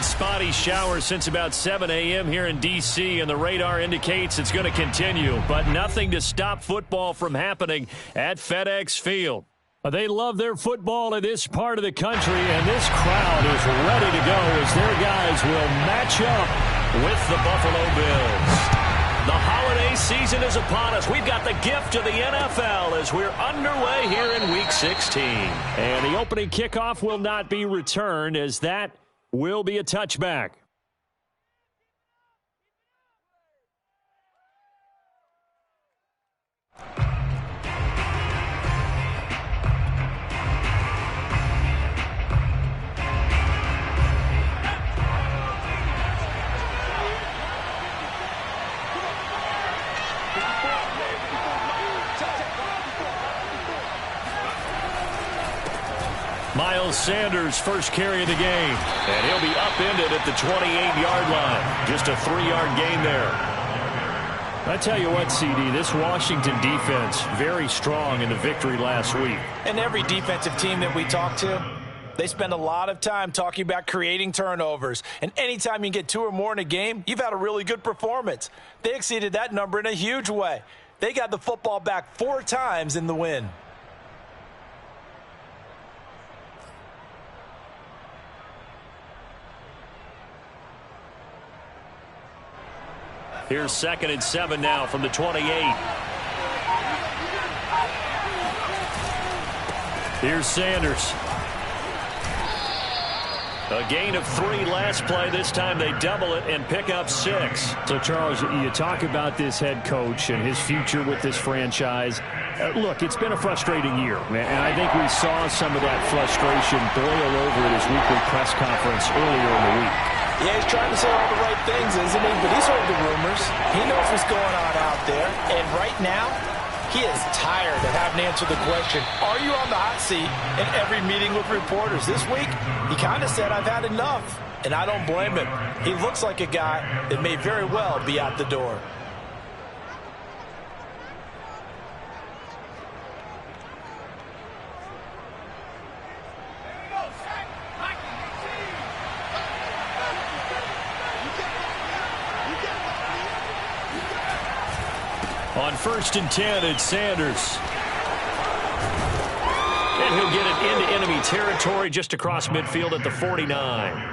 spotty showers since about 7 a.m. here in D.C., and the radar indicates it's going to continue, but nothing to stop football from happening at FedEx Field. They love their football in this part of the country, and this crowd is ready to go as their guys will match up with the Buffalo Bills. The holiday season is upon us. We've got the gift of the NFL as we're underway here in Week 16. And the opening kickoff will not be returned, as that will be a touchback. Miles Sanders' first carry of the game, and he'll be upended at the 28-yard line. Just a 3-yard gain there. I tell you what, CD, this Washington defense, very strong in the victory last week. And every defensive team that we talk to, they spend a lot of time talking about creating turnovers. And anytime you get 2 or more in a game, you've had a really good performance. They exceeded that number in a huge way. They got the football back 4 times in the win. Here's 2nd and 7 now from the 28. Here's Sanders. A gain of 3 last play. This time they double it and pick up 6. So, Charles, you talk about this head coach and his future with this franchise. Look, it's been a frustrating year, and I think we saw some of that frustration boil over at his weekly press conference earlier in the week. Yeah, he's trying to say all the right things, isn't he? But he's heard the rumors. He knows what's going on out there. And right now, he is tired of having to answer the question, are you on the hot seat in every meeting with reporters? This week, he kind of said, I've had enough. And I don't blame him. He looks like a guy that may very well be out the door. On 1st and 10, it's Sanders. And he'll get it into enemy territory just across midfield at the 49.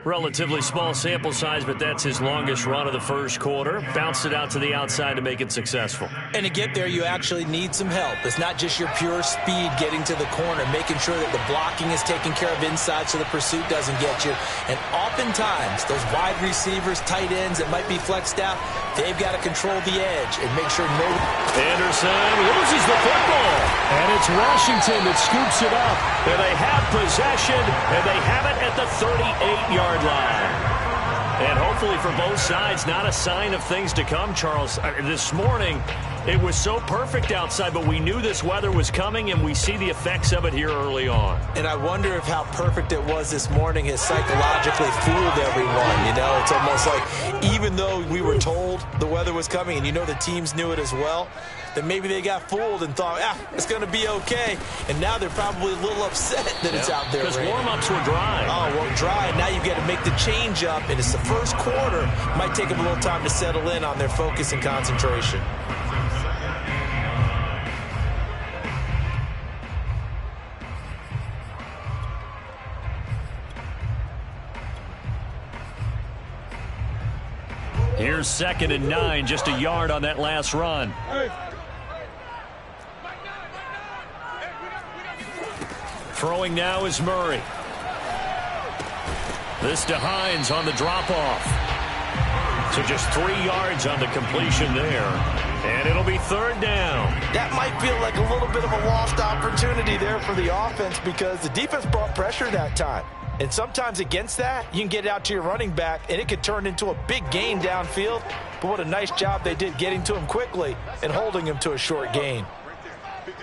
Relatively small sample size, but that's his longest run of the first quarter. Bounced it out to the outside to make it successful. And to get there, you actually need some help. It's not just your pure speed getting to the corner, making sure that the blocking is taken care of inside so the pursuit doesn't get you. And oftentimes, those wide receivers, tight ends that might be flexed out, they've got to control the edge and make sure no... Anderson loses the football. And it's Washington that scoops it up. And they have possession, and they have it at the 38-yard line. And hopefully for both sides, not a sign of things to come, Charles. This morning, it was so perfect outside, but we knew this weather was coming, and we see the effects of it here early on. And I wonder if how perfect it was this morning has psychologically fooled everyone. You know, it's almost like even though we were told the weather was coming, and you know the teams knew it as well, that maybe they got fooled and thought, it's going to be okay. And now they're probably a little upset that it's out there. Because warm-ups were dry. Oh, well, dry. Now you've got to make the change up, and it's the first quarter. Might take them a little time to settle in on their focus and concentration. Here's 2nd and 9, just a yard on that last run. Throwing now is Murray. This to Hines on the drop-off. So just 3 yards on the completion there. And it'll be 3rd down. That might feel like a little bit of a lost opportunity there for the offense because the defense brought pressure that time. And sometimes against that, you can get out to your running back, and it could turn into a big gain downfield. But what a nice job they did getting to him quickly and holding him to a short gain.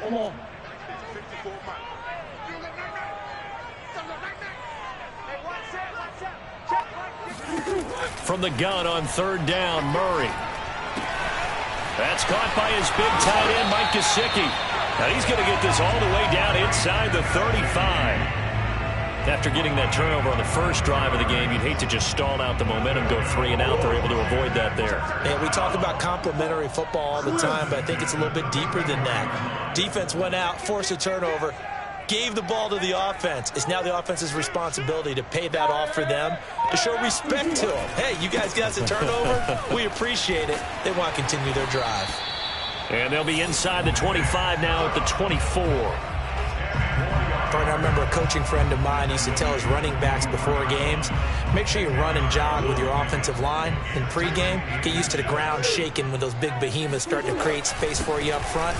Come on. From the gun on 3rd down, Murray. That's caught by his big tight end, Mike Gesicki. Now he's going to get this all the way down inside the 35. After getting that turnover on the first drive of the game, you'd hate to just stall out the momentum, go 3 and out. They're able to avoid that there. And we talk about complementary football all the time, but I think it's a little bit deeper than that. Defense went out, forced a turnover, gave the ball to the offense. It's now the offense's responsibility to pay that off for them, to show respect to them. Hey, you guys got a turnover? We appreciate it. They want to continue their drive. And they'll be inside the 25 now at the 24. I remember a coaching friend of mine used to tell his running backs before games, make sure you run and jog with your offensive line in pregame. Get used to the ground shaking when those big behemoths starting to create space for you up front.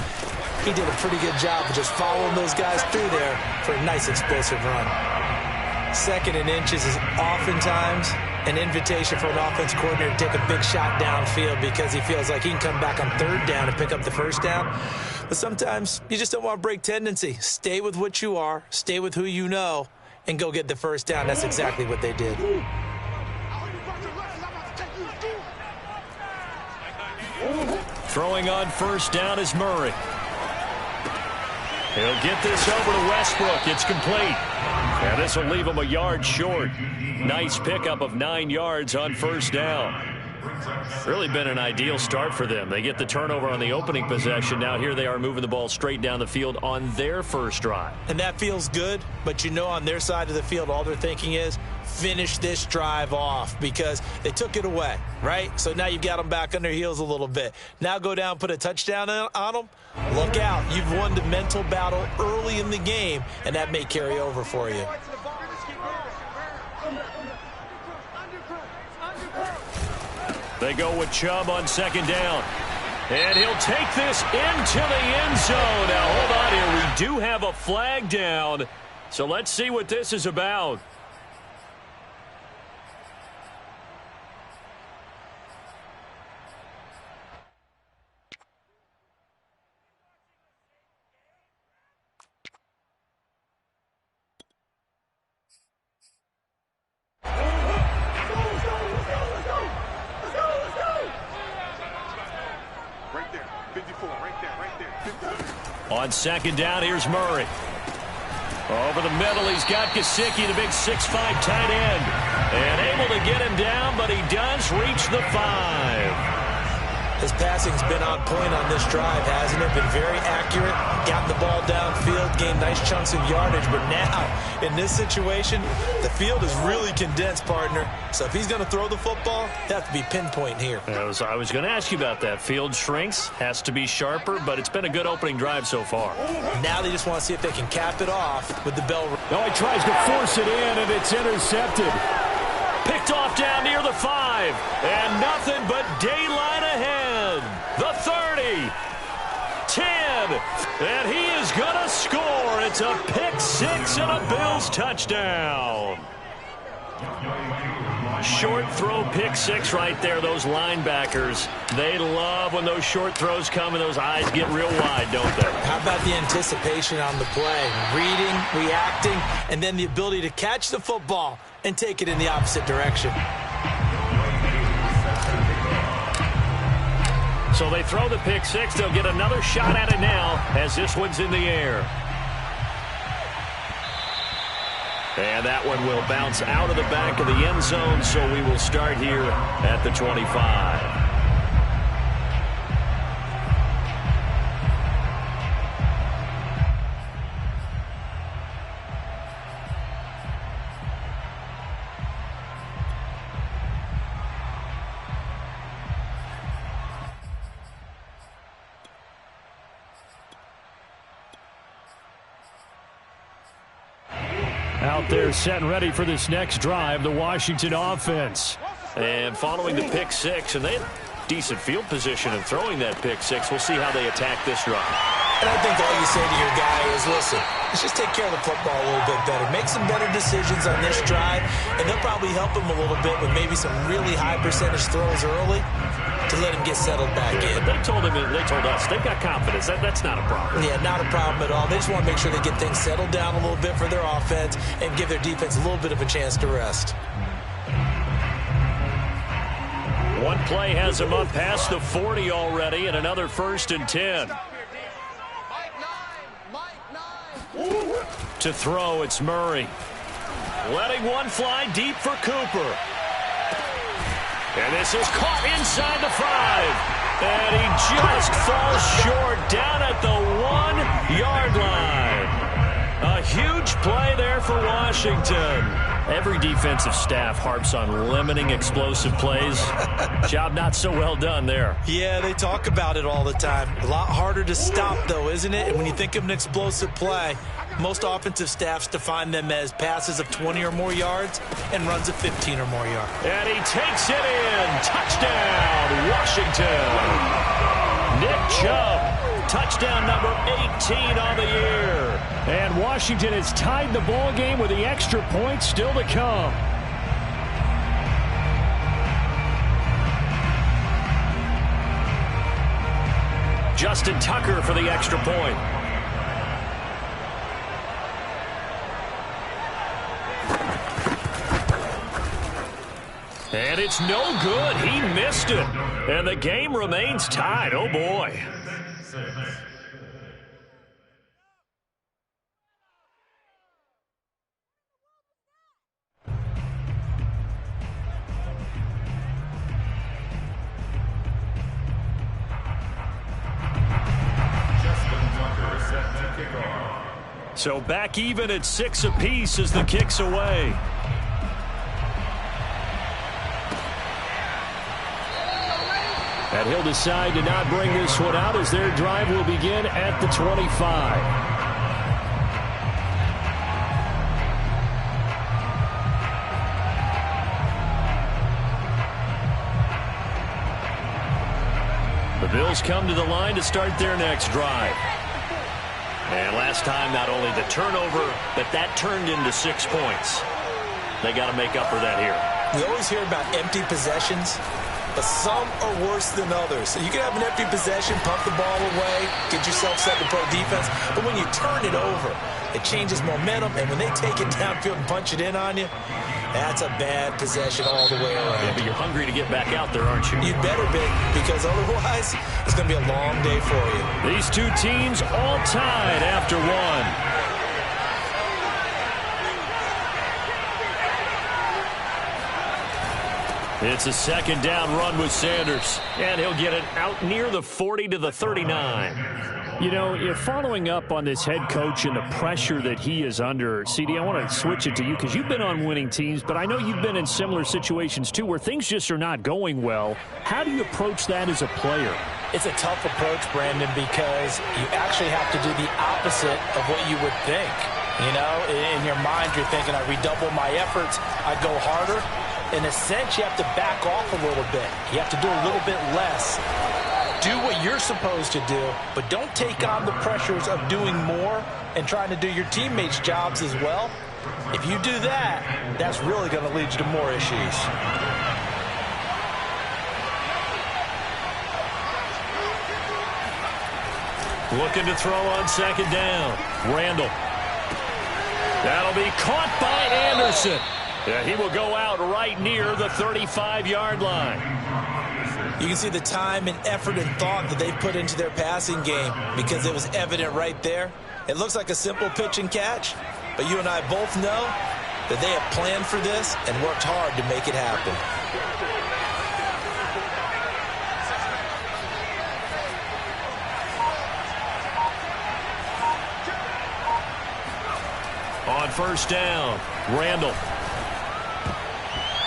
He did a pretty good job of just following those guys through there for a nice explosive run. Second and inches is oftentimes an invitation for an offense coordinator to take a big shot downfield because he feels like he can come back on third down and pick up the first down. But sometimes you just don't want to break tendency. Stay with what you are, stay with who you know, and go get the first down. That's exactly what they did. Throwing on first down is Murray. He'll get this over to Westbrook. It's complete. And this will leave him a yard short. Nice pickup of 9 yards on first down. Really been an ideal start for them. They get the turnover on the opening possession. Now here they are moving the ball straight down the field on their first drive. And that feels good, but you know on their side of the field all they're thinking is finish this drive off because they took it away, right? So now you've got them back on their heels a little bit. Now go down, put a touchdown on them. Look out. You've won the mental battle early in the game, and that may carry over for you. They go with Chubb on second down. And he'll take this into the end zone. Now, hold on here. We do have a flag down. So let's see what this is about. On second down, here's Murray. Over the middle, he's got Gesicki, the big 6'5" tight end. And able to get him down, but he does reach the 5. His passing's been on point on this drive, hasn't it? Been very accurate, gotten the ball downfield, gained nice chunks of yardage. But now, in this situation, the field is really condensed, partner. So if he's going to throw the football, they have to be pinpoint here. I was going to ask you about that. Field shrinks, has to be sharper, but it's been a good opening drive so far. Now they just want to see if they can cap it off with the bell. No, he tries to force it in, and it's intercepted. Picked off down near the 5. And nothing but daylight ahead. The 30. 10. And he is going to score. It's a pick 6 and a Bills touchdown. Short throw pick 6 right there. Those linebackers, they love when those short throws come and those eyes get real wide, don't they? How about the anticipation on the play? Reading, reacting, and then the ability to catch the football and take it in the opposite direction. So they throw the pick 6. They'll get another shot at it now as this one's in the air. And that one will bounce out of the back of the end zone, so we will start here at the 25. Out there set and ready for this next drive, the Washington offense. And following the pick 6, and they had decent field position in throwing that pick 6. We'll see how they attack this drive. And I think all you say to your guy is, listen, let's just take care of the football a little bit better. Make some better decisions on this drive, and they'll probably help him a little bit with maybe some really high percentage throws early to let him get settled back in. They told us they've got confidence. That's not a problem. Yeah, not a problem at all. They just want to make sure they get things settled down a little bit for their offense and give their defense a little bit of a chance to rest. One play has him up past the 40 already, and another 1st and 10. To throw, it's Murray. Letting one fly deep for Cooper. And this is caught inside the 5. And he just falls short down at the 1-yard line. A huge play there for Washington. Every defensive staff harps on limiting explosive plays. Job not so well done there. Yeah, they talk about it all the time. A lot harder to stop, though, isn't it? And when you think of an explosive play, most offensive staffs define them as passes of 20 or more yards and runs of 15 or more yards. And he takes it in. Touchdown, Washington. Nick Chubb, touchdown number 18 on the year. And Washington has tied the ball game with the extra point still to come. Justin Tucker for the extra point. And it's no good. He missed it. And the game remains tied. Oh, boy. So back even at 6 apiece as the kick's away. And he'll decide to not bring this one out as their drive will begin at the 25. The Bills come to the line to start their next drive. And last time, not only the turnover, but that turned into 6 points. They got to make up for that here. We always hear about empty possessions, but some are worse than others. So you can have an empty possession, pump the ball away, get yourself set to play defense, but when you turn it over, it changes momentum, and when they take it downfield and punch it in on you, that's a bad possession all the way around. Yeah, but you're hungry to get back out there, aren't you? You'd better be, because otherwise it's going to be a long day for you. These two teams all tied after one. It's a second down run with Sanders, and he'll get it out near the 40 to the 39. You know, following up on this head coach and the pressure that he is under, CD, I want to switch it to you because you've been on winning teams, but I know you've been in similar situations too where things just are not going well. How do you approach that as a player? It's a tough approach, Brandon, because you actually have to do the opposite of what you would think. You know, in your mind, you're thinking, I redouble my efforts, I go harder. In a sense, you have to back off a little bit. You have to do a little bit less. Do what you're supposed to do, but don't take on the pressures of doing more and trying to do your teammates' jobs as well. If you do that, that's really going to lead you to more issues. Looking to throw on second down. Randall. That'll be caught by Anderson. Yeah, he will go out right near the 35-yard line. You can see the time and effort and thought that they put into their passing game because it was evident right there. It looks like a simple pitch and catch, but you and I both know that they have planned for this and worked hard to make it happen. On first down, Randall.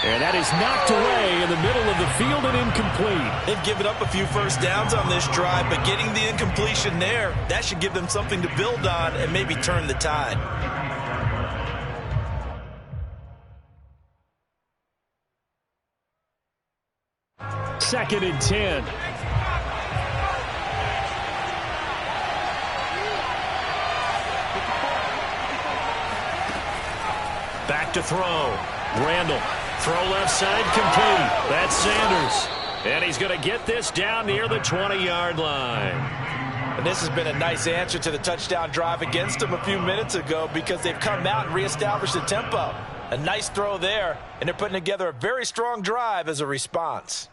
And that is knocked away in the middle of the field and incomplete. They've given up a few first downs on this drive, but getting the incompletion there, that should give them something to build on and maybe turn the tide. Second and 10. Back to throw. Randall. Throw left side complete. That's Sanders. And he's going to get this down near the 20-yard line. And this has been a nice answer to the touchdown drive against them a few minutes ago because they've come out and reestablished the tempo. A nice throw there, and they're putting together a very strong drive as a response.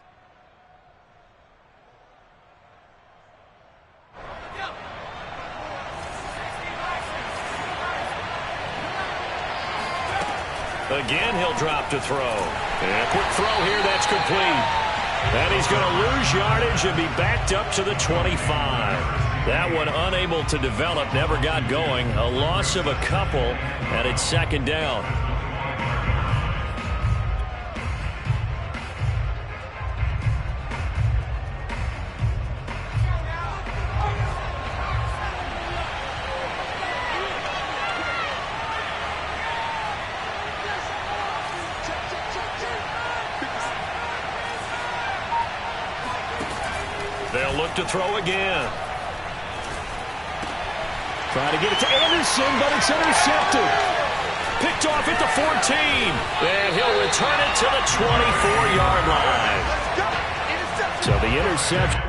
Again, he'll drop to throw. And a quick throw here, that's complete. And he's going to lose yardage and be backed up to the 25. That one unable to develop, never got going. A loss of a couple, and it's second down. They'll look to throw again. Trying to get it to Anderson, but it's intercepted. Picked off at the 14. And he'll return it to the 24-yard line. So the interception.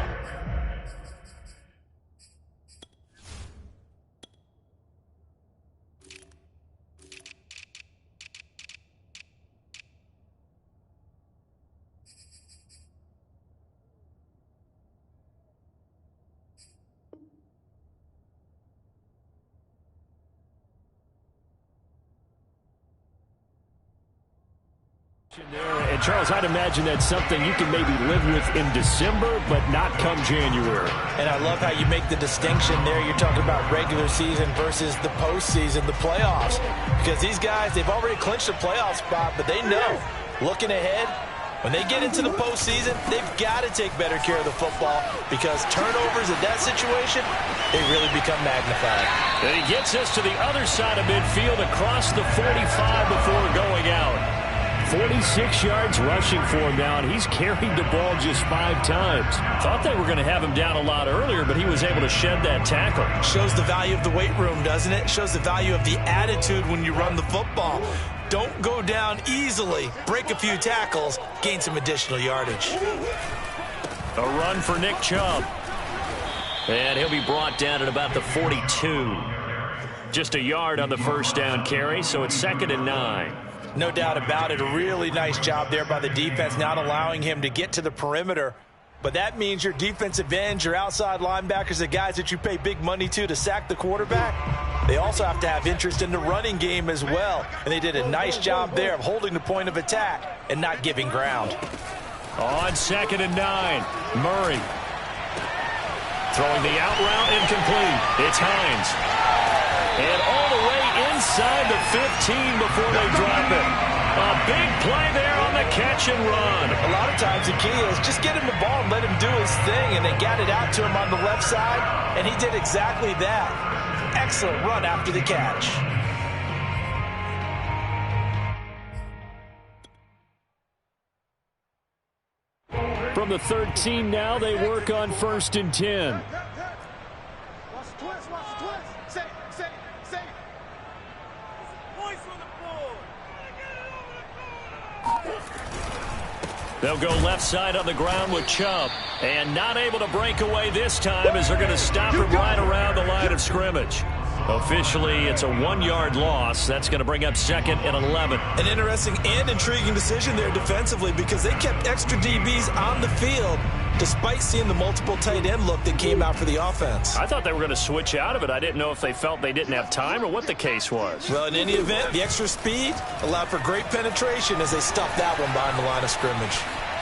And Charles, I'd imagine that's something you can maybe live with in December, but not come January. And I love how you make the distinction there. You're talking about regular season versus the postseason, the playoffs. Because these guys, they've already clinched a playoff spot, but they know, looking ahead, when they get into the postseason, they've got to take better care of the football because turnovers in that situation, they really become magnified. And he gets us to the other side of midfield across the 45 before going out. 46 yards rushing for him now, and he's carried the ball just 5 times. Thought they were going to have him down a lot earlier, but he was able to shed that tackle. Shows the value of the weight room, doesn't it? Shows the value of the attitude when you run the football. Don't go down easily. Break a few tackles, gain some additional yardage. A run for Nick Chubb. And he'll be brought down at about the 42. Just a yard on the first down carry, so it's 2nd and 9. No doubt about it. A really nice job there by the defense, not allowing him to get to the perimeter. But that means your defensive ends, your outside linebackers, the guys that you pay big money to sack the quarterback, they also have to have interest in the running game as well. And they did a nice job there of holding the point of attack and not giving ground. On 2nd and 9, Murray. Throwing the out route, incomplete. It's Hines. And all the way inside the 15 before they drop it. A big play there on the catch and run. A lot of times the key is just get him the ball and let him do his thing, and they got it out to him on the left side, and he did exactly that. Excellent run after the catch. From the 13 now, they work on 1st and 10. They'll go left side on the ground with Chubb. And not able to break away this time as they're going to stop him right around the line of scrimmage. Officially, it's a 1-yard loss. That's going to bring up 2nd and 11. An interesting and intriguing decision there defensively because they kept extra DBs on the field despite seeing the multiple tight end look that came out for the offense. I thought they were going to switch out of it. I didn't know if they felt they didn't have time or what the case was. Well, in any event, the extra speed allowed for great penetration as they stuffed that one behind the line of scrimmage.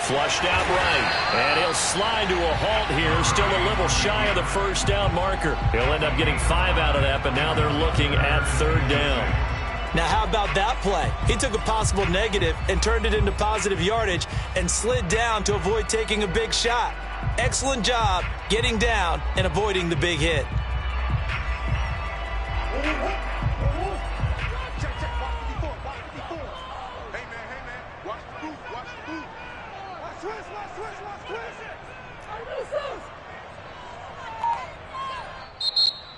Flushed out right, and he'll slide to a halt here, still a little shy of the first down marker. He'll end up getting 5 out of that, but now they're looking at 3rd down. Now, how about that play? He took a possible negative and turned it into positive yardage and slid down to avoid taking a big shot. Excellent job getting down and avoiding the big hit.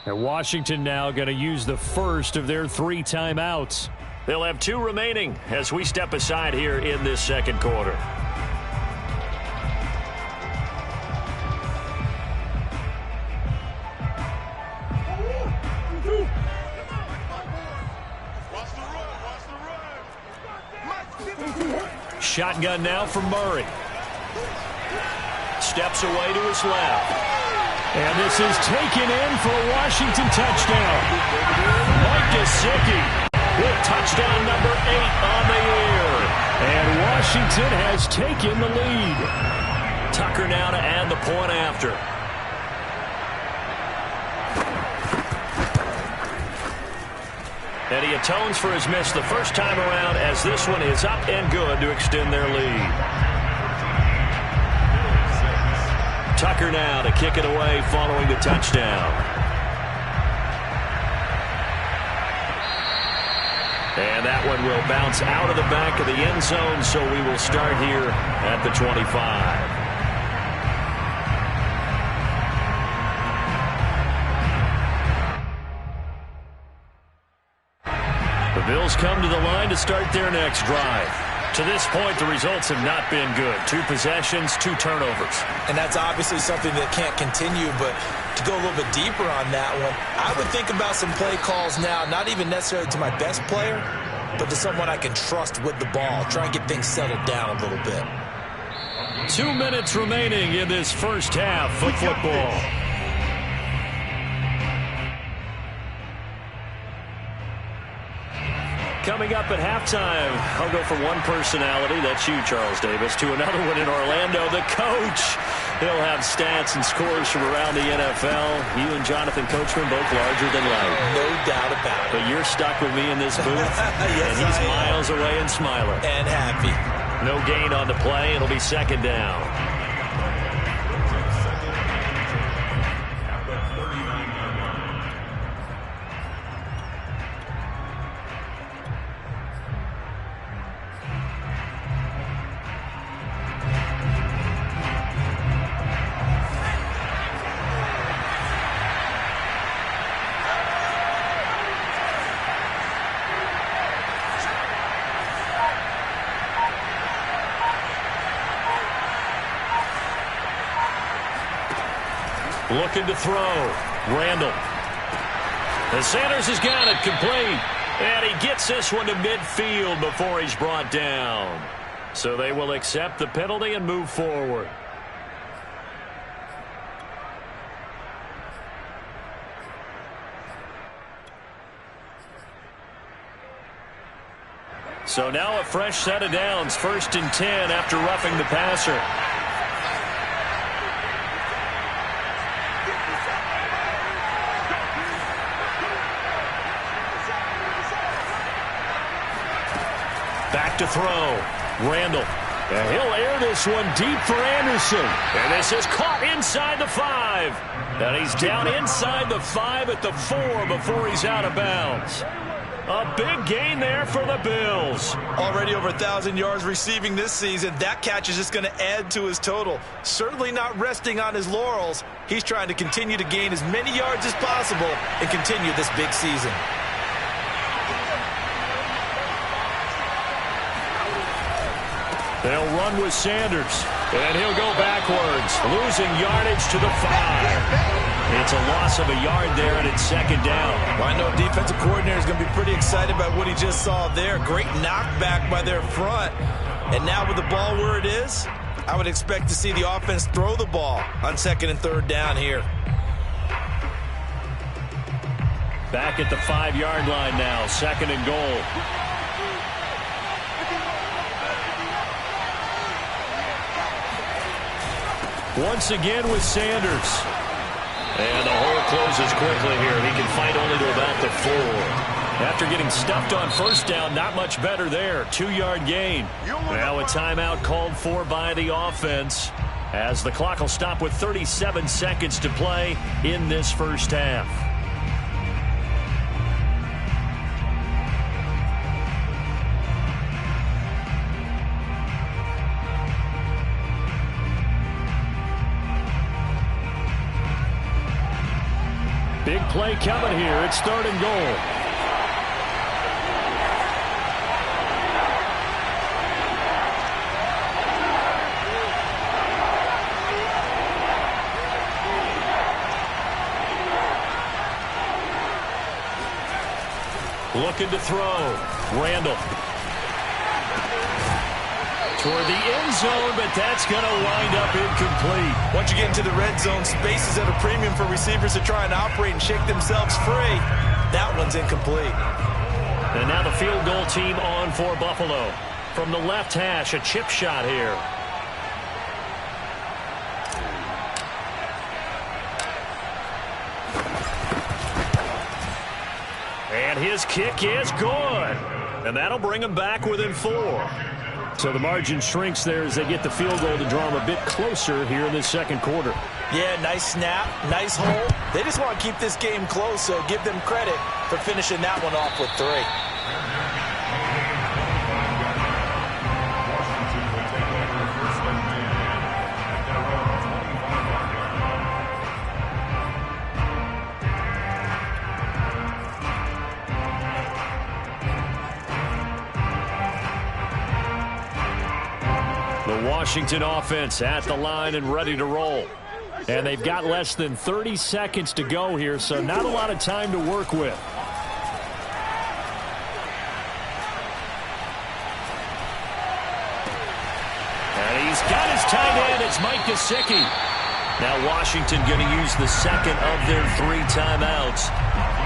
And Washington now going to use the first of their 3 timeouts. They'll have 2 remaining as we step aside here in this second quarter. Shotgun now for Murray. Steps away to his left. And this is taken in for a Washington touchdown. Mike Gesicki with touchdown number 8 on the Washington has taken the lead. Tucker now to add the point after. And he atones for his miss the first time around as this one is up and good to extend their lead. Tucker now to kick it away following the touchdown. And that one will bounce out of the back of the end zone, so we will start here at the 25. The Bills come to the line to start their next drive. To this point, the results have not been good. 2 possessions, 2 turnovers. And that's obviously something that can't continue, but to go a little bit deeper on that one, I would think about some play calls now, not even necessarily to my best player, but to someone I can trust with the ball. Try and get things settled down a little bit. 2 minutes remaining in this first half of football. Coming up at halftime, I'll go from one personality, that's you, Charles Davis, to another one in Orlando, the coach. He'll have stats and scores from around the NFL. You and Jonathan Coachman both larger than life. No doubt about it. But you're stuck with me in this booth, yes, and he's miles away and smiling. And happy. No gain on the play. It'll be second down. Looking to throw. Randall. And Sanders has got it complete. And he gets this one to midfield before he's brought down. So they will accept the penalty and move forward. So now a fresh set of downs. 1st and 10 after roughing the passer. Back to throw. Randall. And he'll air this one deep for Anderson. And this is caught inside the 5. And he's down inside the 5 at the 4 before he's out of bounds. A big gain there for the Bills. Already over 1,000 yards receiving this season. That catch is just going to add to his total. Certainly not resting on his laurels. He's trying to continue to gain as many yards as possible and continue this big season. They'll run with Sanders, and he'll go backwards, losing yardage to the 5. It's a loss of a yard there, and it's second down. Well, I know defensive coordinator is going to be pretty excited about what he just saw there. Great knockback by their front. And now with the ball where it is, I would expect to see the offense throw the ball on 2nd and 3rd down here. Back at the 5-yard line now, 2nd and goal. Once again with Sanders. And the hole closes quickly here. He can fight only to about the 4. After getting stuffed on 1st down, not much better there. 2-yard gain. Now a timeout called for by the offense as the clock will stop with 37 seconds to play in this first half. Big play coming here. It's 3rd and goal. Looking to throw. Randall. Toward the end zone, but that's going to wind up incomplete. Once you get into the red zone, space is at a premium for receivers to try and operate and shake themselves free. That one's incomplete. And now the field goal team on for Buffalo. from the left hash. A chip shot here. And his kick is good. And that'll bring him back within 4. So the margin shrinks there as they get the field goal to draw them a bit closer here in this second quarter. Yeah, nice snap, nice hole. They just want to keep this game close, so give them credit for finishing that one off with 3. The Washington offense at the line and ready to roll. And they've got less than 30 seconds to go here, so not a lot of time to work with. And he's got his tight end. It's Made2Shyne919. Now Washington going to use the second of their 3 timeouts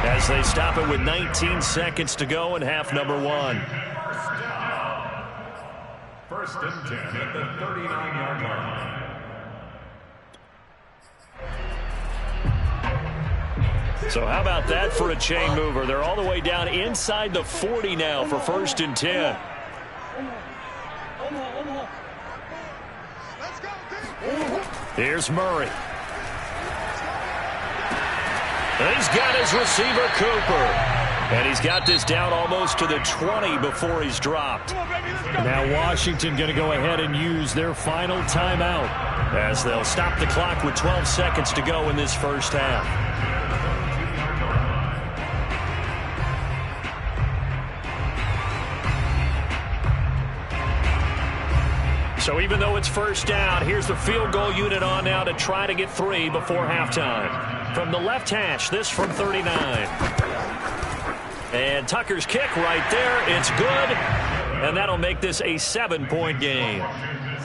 as they stop it with 19 seconds to go in half number 1. First and 10 at the 39-yard line. So how about that for a chain mover? They're all the way down inside the 40 now for first and 10. Here's Murray. And he's got his receiver, Cooper. And he's got this down almost to the 20 before he's dropped. Now Washington going to go ahead and use their final timeout as they'll stop the clock with 12 seconds to go in this first half. So even though it's first down, here's the field goal unit on now to try to get 3 before halftime. From the left hash, this from 39. And Tucker's kick right there. It's good. And that'll make this a 7-point game.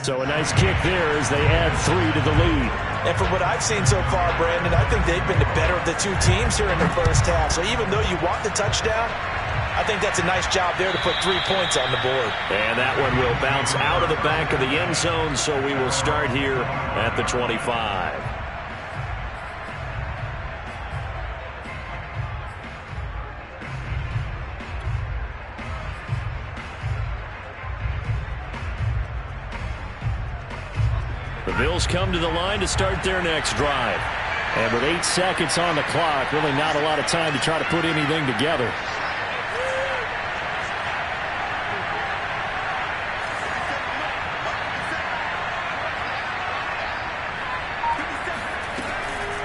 So a nice kick there as they add 3 to the lead. And from what I've seen so far, Brandon, I think they've been the better of the 2 teams here in the first half. So even though you want the touchdown, I think that's a nice job there to put 3 points on the board. And that one will bounce out of the back of the end zone, so we will start here at the 25. The Bills come to the line to start their next drive. And with 8 seconds on the clock, really not a lot of time to try to put anything together.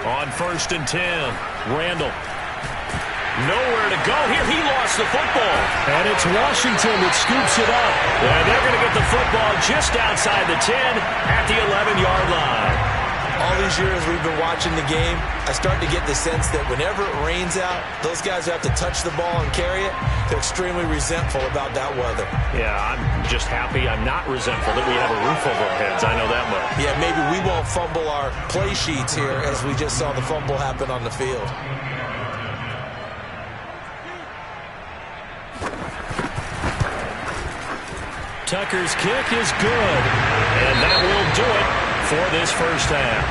On first and 10, Randall. Nowhere to go here. He lost the football. And it's Washington that scoops it up. And they're going to get the football just outside the 10 at the 11-yard line. All these years we've been watching the game, I start to get the sense that whenever it rains out, those guys who have to touch the ball and carry it, they're extremely resentful about that weather. Yeah, I'm just happy I'm not resentful that we have a roof over our heads. I know that much. Yeah, maybe we won't fumble our play sheets here as we just saw the fumble happen on the field. Tucker's kick is good. And that will do it for this first half.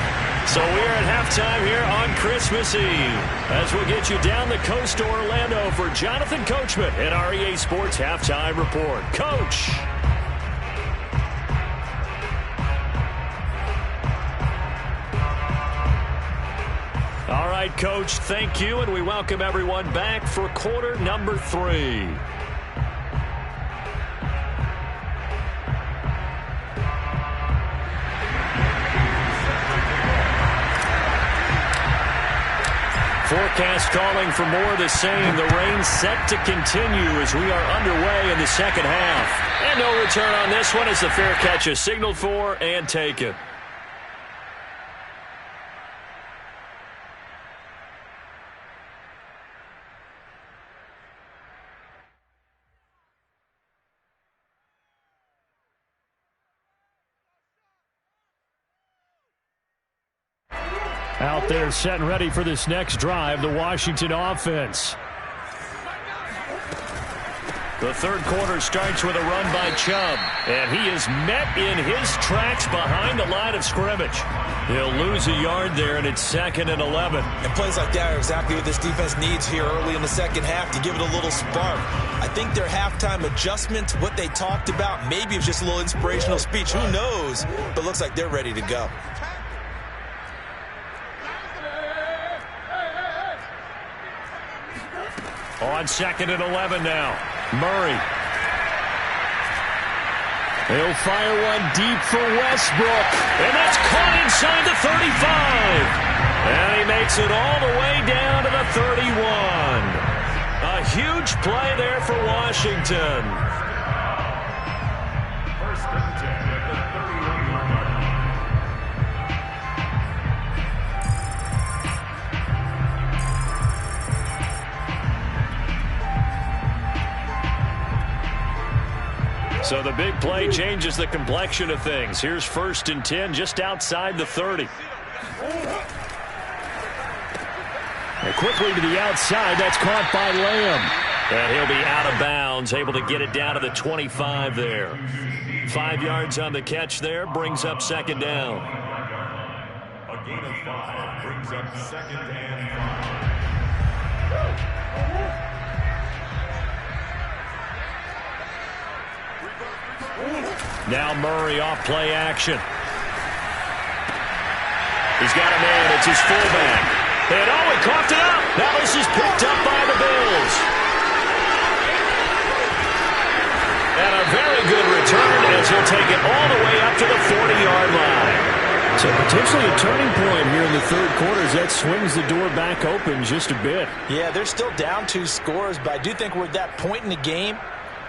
So we're at halftime here on Christmas Eve as we'll get you down the coast to Orlando for Jonathan Coachman at REA Sports Halftime Report. Coach. All right, Coach, thank you, and we welcome everyone back for quarter number 3. Forecast calling for more of the same. The rain set to continue as we are underway in the second half. And no return on this one as the fair catch is signaled for and taken. Out there set and ready for this next drive, the Washington offense. The third quarter starts with a run by Chubb, and he is met in his tracks behind the line of scrimmage. He'll lose a yard there, and it's 2nd and 11. And plays like that are exactly what this defense needs here early in the second half to give it a little spark. I think their halftime adjustment, what they talked about, maybe it was just a little inspirational speech. Who knows? But looks like they're ready to go. On 2nd and 11 now. Murray. He'll fire one deep for Westbrook. And that's caught inside the 35. And he makes it all the way down to the 31. A huge play there for Washington. First and 10 at the 31-yard line. So the big play changes the complexion of things. Here's 1st and 10 just outside the 30. And quickly to the outside. That's caught by Lamb. And he'll be out of bounds, able to get it down to the 25 there. 5 yards on the catch there, brings up 2nd down. A gain of 5 brings up 2nd and 5. Now Murray off play action. He's got a man. It's his fullback. And he coughed it up. Now this is picked up by the Bills. And a very good return as he'll take it all the way up to the 40-yard line. So potentially a turning point here in the third quarter as that swings the door back open just a bit. Yeah, they're still down 2 scores, but I do think we're at that point in the game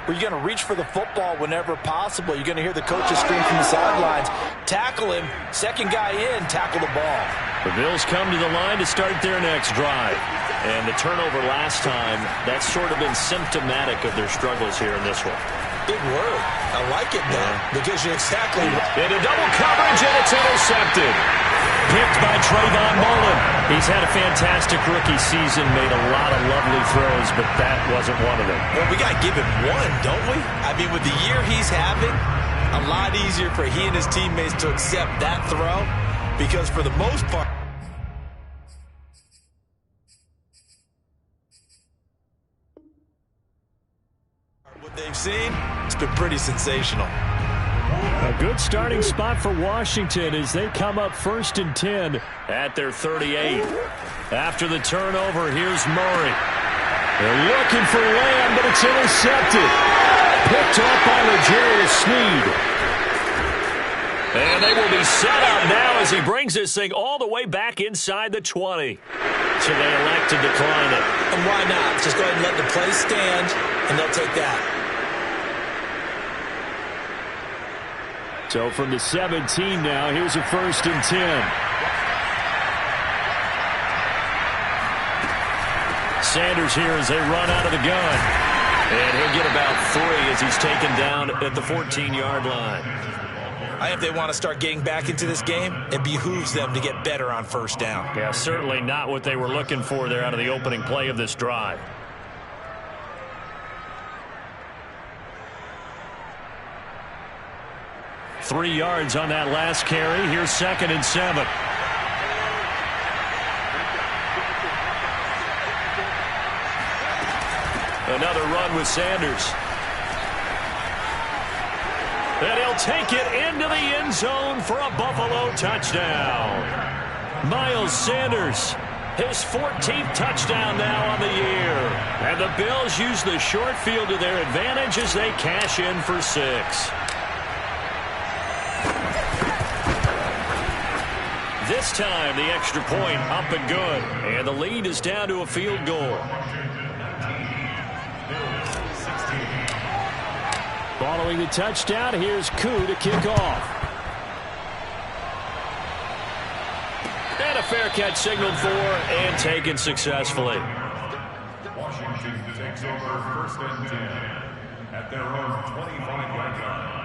where you're going to reach for the football whenever possible. You're going to hear the coaches scream from the sidelines, tackle him, second guy in, tackle the ball. The Bills come to the line to start their next drive. And the turnover last time, that's sort of been symptomatic of their struggles here in this one. Big word. I like it, though, because you're exactly right. Into double coverage, and it's intercepted. Picked by Trayvon Mullen. He's had a fantastic rookie season, made a lot of lovely throws, but that wasn't one of them. Well, we got to give him one, don't we? I mean, with the year he's having, a lot easier for he and his teammates to accept that throw, because for the most part, what they've seen, it's been pretty sensational. A good starting spot for Washington as they come up 1st and 10 at their 38. After the turnover, here's Murray. They're looking for Lamb, but it's intercepted. Picked off by L'Jarius Sneed. And they will be set up now as he brings this thing all the way back inside the 20. So they elect to decline it. And why not? Just go ahead and let the play stand, and they'll take that. So from the 17 now, here's a 1st and 10. Sanders here as they run out of the gun. And he'll get about 3 as he's taken down at the 14-yard line. I think if they want to start getting back into this game, it behooves them to get better on 1st down. Yeah, certainly not what they were looking for there out of the opening play of this drive. Three yards on that last carry. Here's 2nd and 7. Another run with Sanders. And he'll take it into the end zone for a Buffalo touchdown. Miles Sanders, his 14th touchdown now on the year. And the Bills use the short field to their advantage as they cash in for 6. This time, the extra point up and good. And the lead is down to a field goal. Following the touchdown, here's Koo to kick off. And a fair catch signaled for and taken successfully. Washington takes over 1st and 10 at their own 25-yard line.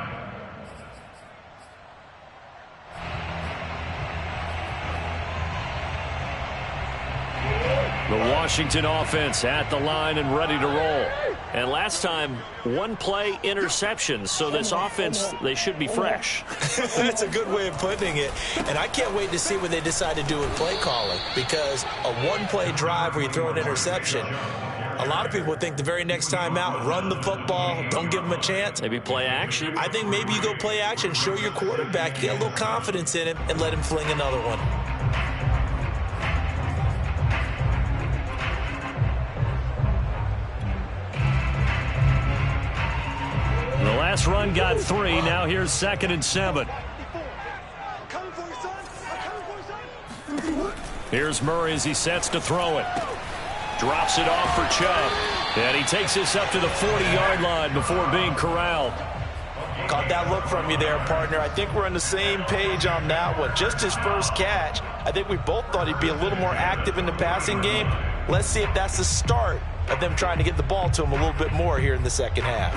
The Washington offense at the line and ready to roll. And last time, one play interception. So this offense, they should be fresh. That's a good way of putting it. And I can't wait to see what they decide to do with play calling. Because a one-play drive where you throw an interception, a lot of people think the very next time out, run the football, don't give them a chance. Maybe play action. I think maybe you go play action, show your quarterback, get a little confidence in him, and let him fling another one. The last run got 3. Now here's 2nd and 7. Here's Murray as he sets to throw it. Drops it off for Chubb. And he takes this up to the 40-yard line before being corralled. Caught that look from you there, partner. I think we're on the same page on that one. Just his first catch. I think we both thought he'd be a little more active in the passing game. Let's see if that's the start of them trying to get the ball to him a little bit more here in the second half.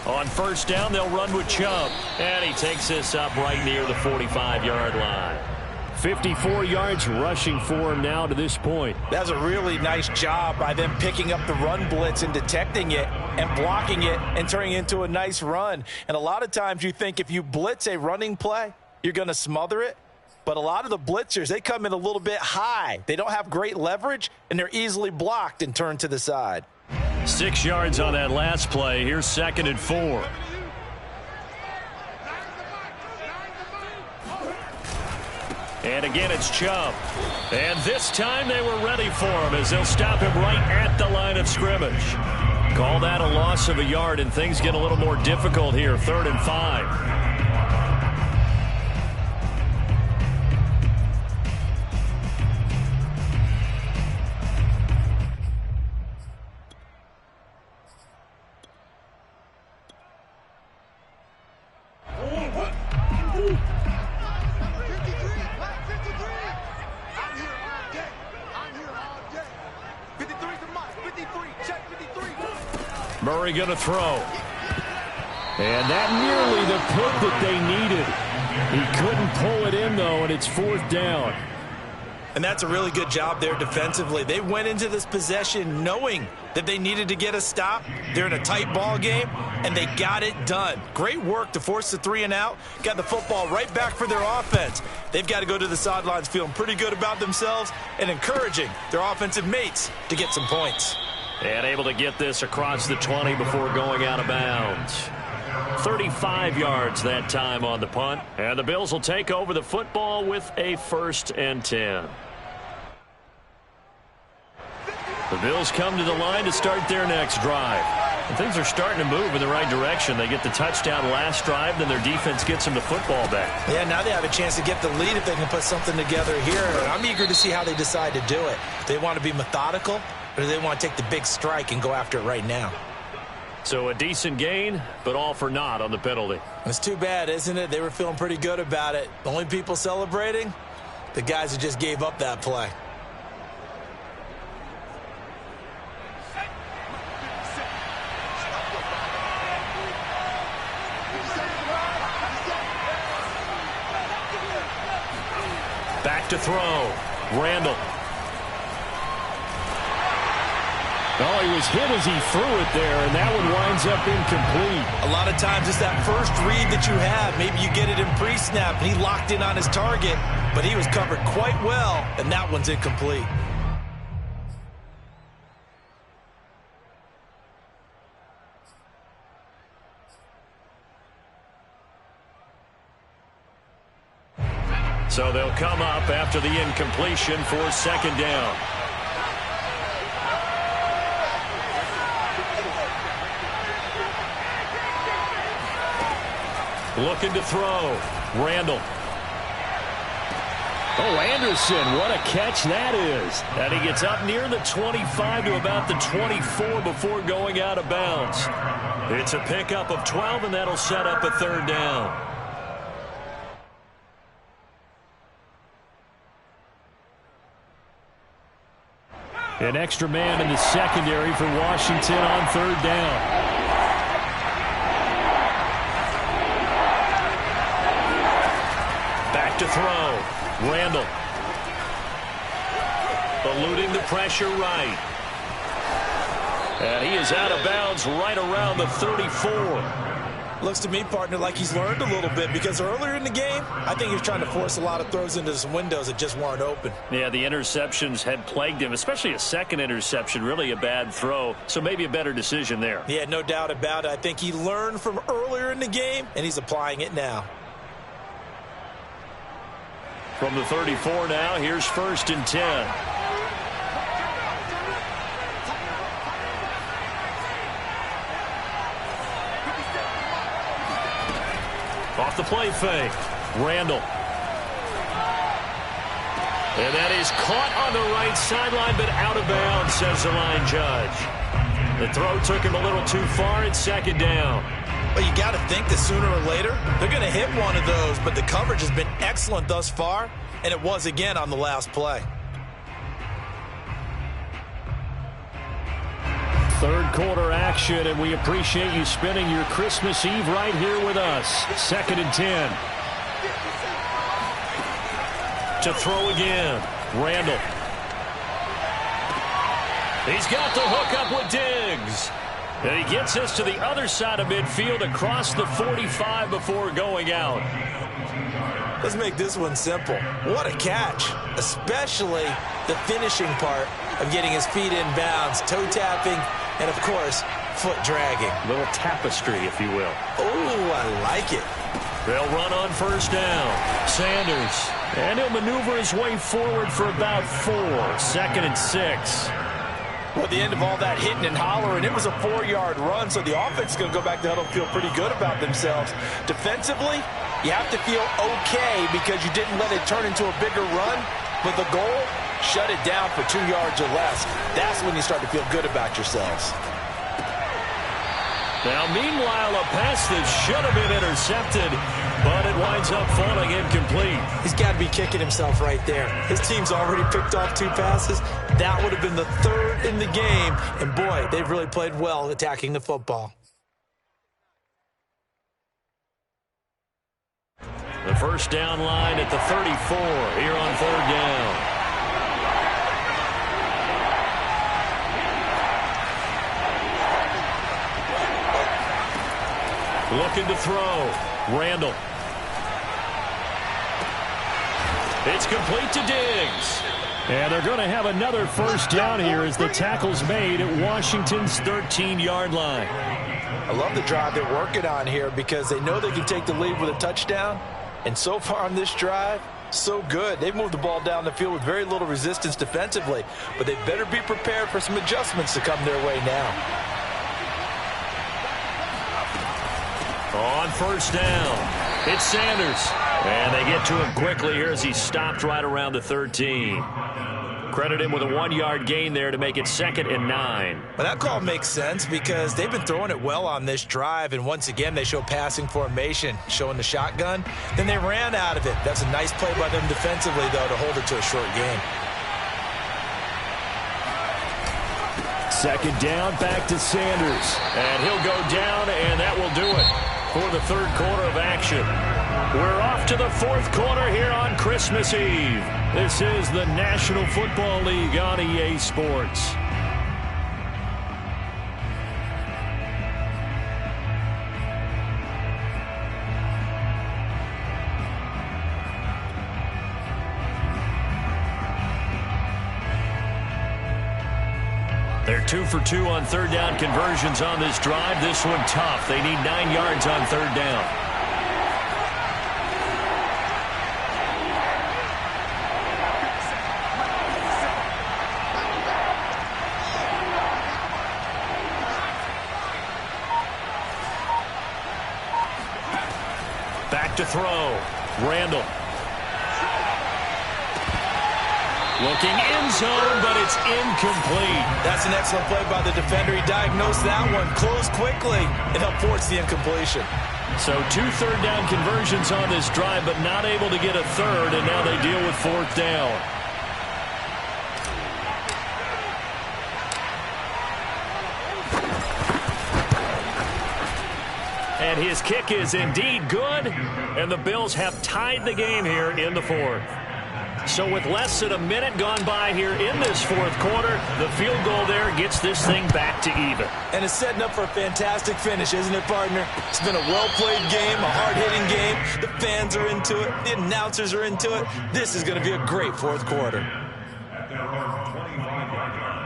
On first down, they'll run with Chubb. And he takes this up right near the 45-yard line. 54 yards rushing for him now to this point. That's a really nice job by them picking up the run blitz and detecting it and blocking it and turning it into a nice run. And a lot of times you think if you blitz a running play, you're going to smother it. But a lot of the blitzers, they come in a little bit high. They don't have great leverage, and they're easily blocked and turned to the side. 6 yards on that last play. Here's 2nd and 4. And again, it's Chubb. And this time they were ready for him as they'll stop him right at the line of scrimmage. Call that a loss of a yard, and things get a little more difficult here. 3rd and 5. Murray going to throw. And that nearly the pick that they needed. He couldn't pull it in, though, and it's 4th down. And that's a really good job there defensively. They went into this possession knowing that they needed to get a stop. They're in a tight ball game, and they got it done. Great work to force the 3 and out. Got the football right back for their offense. They've got to go to the sidelines feeling pretty good about themselves and encouraging their offensive mates to get some points. And able to get this across the 20 before going out of bounds. 35 yards that time on the punt. And the Bills will take over the football with a 1st and 10. The Bills come to the line to start their next drive. And things are starting to move in the right direction. They get the touchdown last drive, then their defense gets them the football back. Yeah, now they have a chance to get the lead if they can put something together here. I'm eager to see how they decide to do it. They want to be methodical, or do they want to take the big strike and go after it right now? So a decent gain, but all for naught on the penalty. It's too bad, isn't it? They were feeling pretty good about it. The only people celebrating, the guys who just gave up that play. Back to throw. Randall. Oh, he was hit as he threw it there, and that one winds up incomplete. A lot of times it's that first read that you have. Maybe you get it in pre-snap, and he locked in on his target, but he was covered quite well, and that one's incomplete. So they'll come up after the incompletion for 2nd down. Looking to throw. Randall. Oh, Anderson, what a catch that is. And he gets up near the 25 to about the 24 before going out of bounds. It's a pickup of 12, and that'll set up a 3rd down. An extra man in the secondary for Washington on third down. Back to throw. Randall. Eluding the pressure right. And he is out of bounds right around the 34. Looks to me, partner, like he's learned a little bit, because earlier in the game, I think he was trying to force a lot of throws into some windows that just weren't open. Yeah, the interceptions had plagued him, especially a second interception, really a bad throw. So maybe a better decision there. Yeah, no doubt about it. I think he learned from earlier in the game, and he's applying it now. From the 34 now, here's 1st and 10. Off the play fake. Randall. And that is caught on the right sideline, but out of bounds, says the line judge. The throw took him a little too far. It's 2nd down. Well, you got to think that sooner or later, they're going to hit one of those, but the coverage has been excellent thus far, and it was again on the last play. Third quarter action, and we appreciate you spending your Christmas Eve right here with us. 2nd and 10. To throw again. Randall. He's got the hook up with Diggs. And he gets us to the other side of midfield across the 45 before going out. Let's make this one simple. What a catch, especially the finishing part of getting his feet in bounds, toe tapping, and, of course, foot dragging. Little tapestry, if you will. Oh, I like it. They'll run on 1st down. Sanders. And he'll maneuver his way forward for about 4. 2nd and 6. Well, at the end of all that hitting and hollering, it was a 4-yard run, so the offense is going to go back to huddle and feel pretty good about themselves. Defensively, you have to feel okay because you didn't let it turn into a bigger run, but the goal, shut it down for 2 yards or less. That's when you start to feel good about yourselves. Now, meanwhile, a pass that should have been intercepted, but it winds up falling incomplete. He's got to be kicking himself right there. His team's already picked off 2 passes. That would have been the 3rd in the game, and boy, they've really played well attacking the football. The 1st down line at the 34 here on 3rd down. Looking to throw. Randall. It's complete to Diggs. And they're going to have another 1st down here as the tackle's made at Washington's 13-yard line. I love the drive they're working on here because they know they can take the lead with a touchdown. And so far on this drive, so good. They've moved the ball down the field with very little resistance defensively, but they better be prepared for some adjustments to come their way now. On 1st down, it's Sanders. And they get to him quickly here as he stopped right around the 13. Credit him with a 1-yard gain there to make it 2nd and 9. Well, that call makes sense because they've been throwing it well on this drive, and once again they show passing formation, showing the shotgun. Then they ran out of it. That's a nice play by them defensively, though, to hold it to a short game. 2nd down, back to Sanders. And he'll go down, and that will do it for the 3rd quarter of action. We're off to the 4th quarter here on Christmas Eve. This is the National Football League on EA Sports. They're 2 for 2 on 3rd down conversions on this drive. This one tough. They need 9 yards on 3rd down. Back to throw. Randall. Looking end zone, but it's incomplete. That's an excellent play by the defender. He diagnosed that one, closed quickly, and helped force the incompletion. So 2 3rd down conversions on this drive, but not able to get a 3rd, and now they deal with 4th down. And his kick is indeed good, and the Bills have tied the game here in the fourth. So with less than a minute gone by here in this fourth quarter, the field goal there gets this thing back to even. And it's setting up for a fantastic finish, isn't it, partner? It's been a well-played game, a hard-hitting game. The fans are into it. The announcers are into it. This is going to be a great fourth quarter. At their own 25-yard line.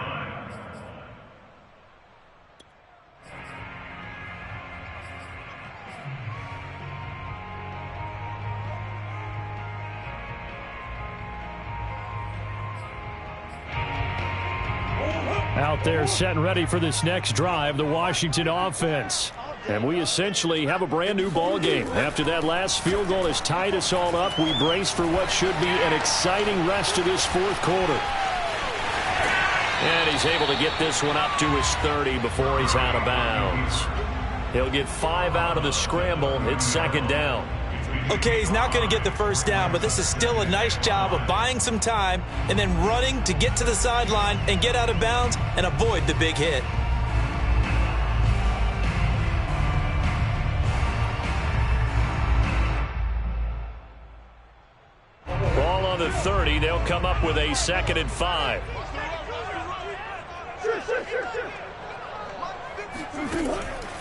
Out there set and ready for this next drive, the Washington offense. And we essentially have a brand new ball game. After that last field goal has tied us all up, we brace for what should be an exciting rest of this fourth quarter. And he's able to get this one up to his 30 before he's out of bounds. He'll get 5 out of the scramble. It's second down. Okay, he's not going to get the first down, but this is still a nice job of buying some time and then running to get to the sideline and get out of bounds and avoid the big hit. Ball on the 30. They'll come up with a 2nd and 5.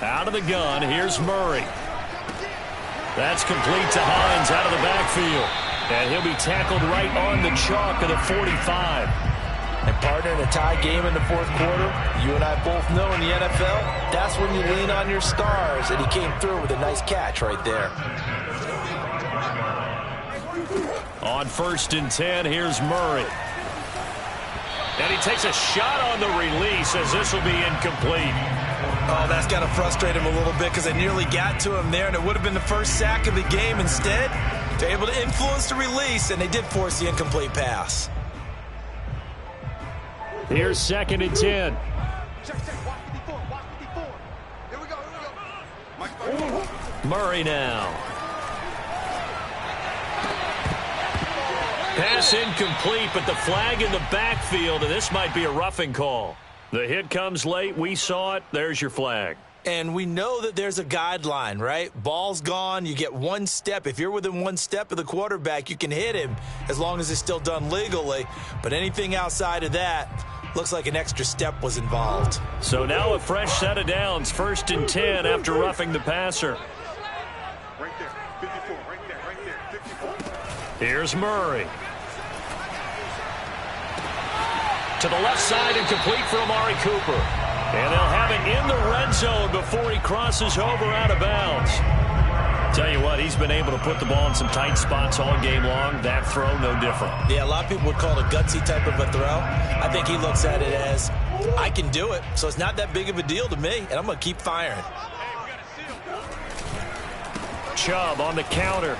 Out of the gun, here's Murray. That's complete to Hines out of the backfield. And he'll be tackled right on the chalk of the 45. And partner, in a tie game in the fourth quarter, you and I both know in the NFL, that's when you lean on your stars. And he came through with a nice catch right there. On 1st and 10, here's Murray. And he takes a shot on the release as this will be incomplete. Oh, that's got to frustrate him a little bit because they nearly got to him there, and it would have been the first sack of the game. Instead, they're able to influence the release, and they did force the incomplete pass. Here's 2nd and 10. Murray now. Pass incomplete, but the flag in the backfield, and this might be a roughing call. The hit comes late. We saw it. There's your flag. And we know that there's a guideline, right? Ball's gone. You get one step. If you're within one step of the quarterback, you can hit him as long as it's still done legally. But anything outside of that looks like an extra step was involved. So now a fresh set of downs. 1st and 10 after roughing the passer. Right there, 54, right there, 54. Here's Murray. To the left side and complete for Amari Cooper. And they'll have it in the red zone before he crosses over out of bounds. Tell you what, he's been able to put the ball in some tight spots all game long. That throw, no different. Yeah, a lot of people would call it a gutsy type of a throw. I think he looks at it as, I can do it, so it's not that big of a deal to me, and I'm going to keep firing. Chubb on the counter.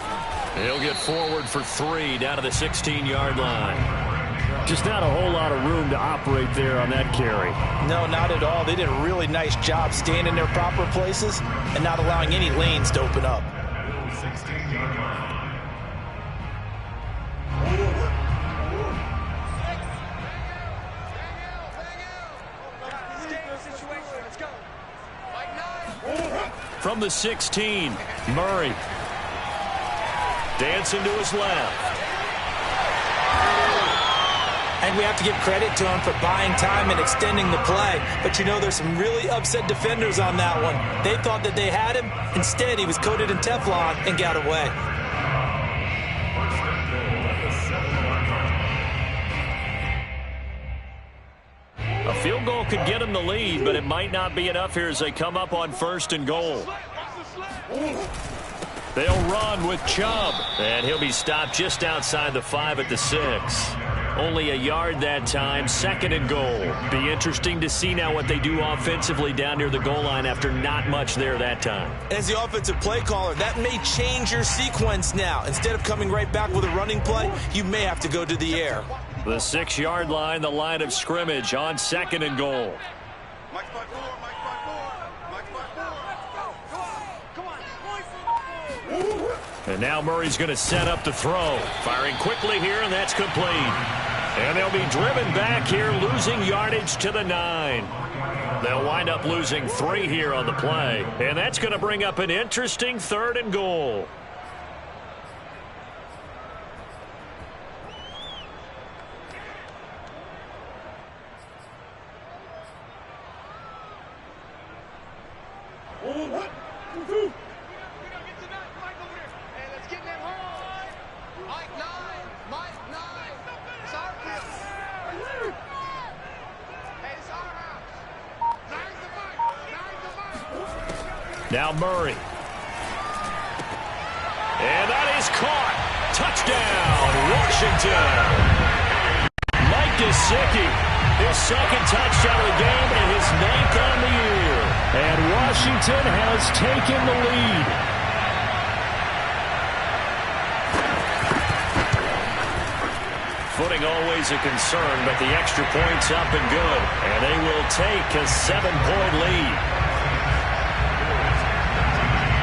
He'll get forward for 3 down to the 16-yard line. Just not a whole lot of room to operate there on that carry. No, not at all. They did a really nice job staying in their proper places and not allowing any lanes to open up. 16-yard line. From the 16, Murray. Dancing to his left. And we have to give credit to him for buying time and extending the play. But you know, there's some really upset defenders on that one. They thought that they had him. Instead, he was coated in Teflon and got away. A field goal could get him the lead, but it might not be enough here as they come up on 1st and goal. They'll run with Chubb, and he'll be stopped just outside the 5 at the 6. Only a yard that time, 2nd and goal. Be interesting to see now what they do offensively down near the goal line after not much there that time. As the offensive play caller, that may change your sequence now. Instead of coming right back with a running play, you may have to go to the air. The 6-yard line, the line of scrimmage on 2nd and goal. And now Murray's going to set up the throw. Firing quickly here, and that's complete. And they'll be driven back here, losing yardage to the 9. They'll wind up losing 3 here on the play, and that's going to bring up an interesting 3rd and goal. Now Murray. And that is caught. Touchdown, Washington. Made2Shyne919, his 2nd touchdown of the game and his 9th on the year. And Washington has taken the lead. Footing always a concern, but the extra point's up and good. And they will take a 7-point lead.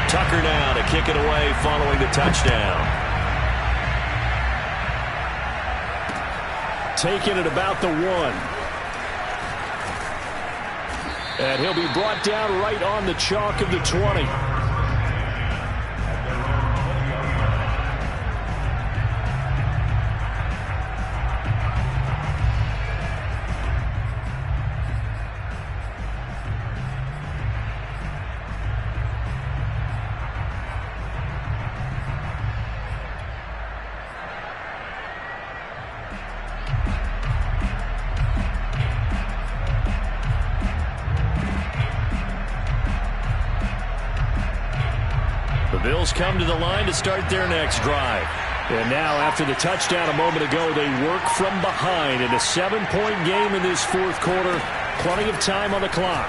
Tucker now to kick it away following the touchdown. Taking it about the 1. And he'll be brought down right on the chalk of the 20. The Bills come to the line to start their next drive. And now, after the touchdown a moment ago, they work from behind in a 7-point game in this 4th quarter. Plenty of time on the clock.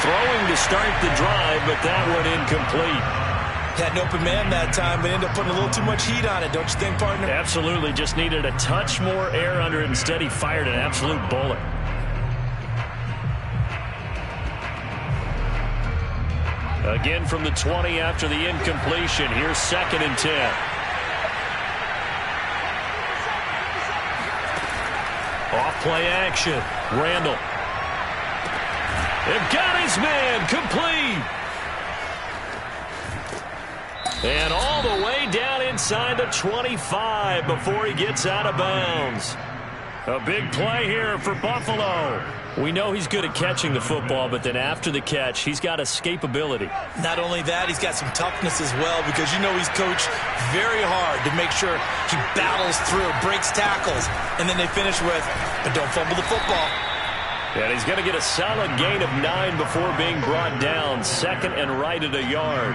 Throwing to start the drive, but that one incomplete. Had an open man that time, but ended up putting a little too much heat on it, don't you think, partner? Absolutely. Just needed a touch more air under it. Instead, he fired an absolute bullet. Again from the 20 after the incompletion. Here's 2nd and 10. Off play action. Randall. They've got his man complete. And all the way down inside the 25 before he gets out of bounds. A big play here for Buffalo. We know he's good at catching the football, but then after the catch, he's got escapability. Not only that, he's got some toughness as well, because you know he's coached very hard to make sure he battles through, breaks tackles, and then they finish with, but don't fumble the football. And he's going to get a solid gain of 9 before being brought down, 2nd and right at a yard.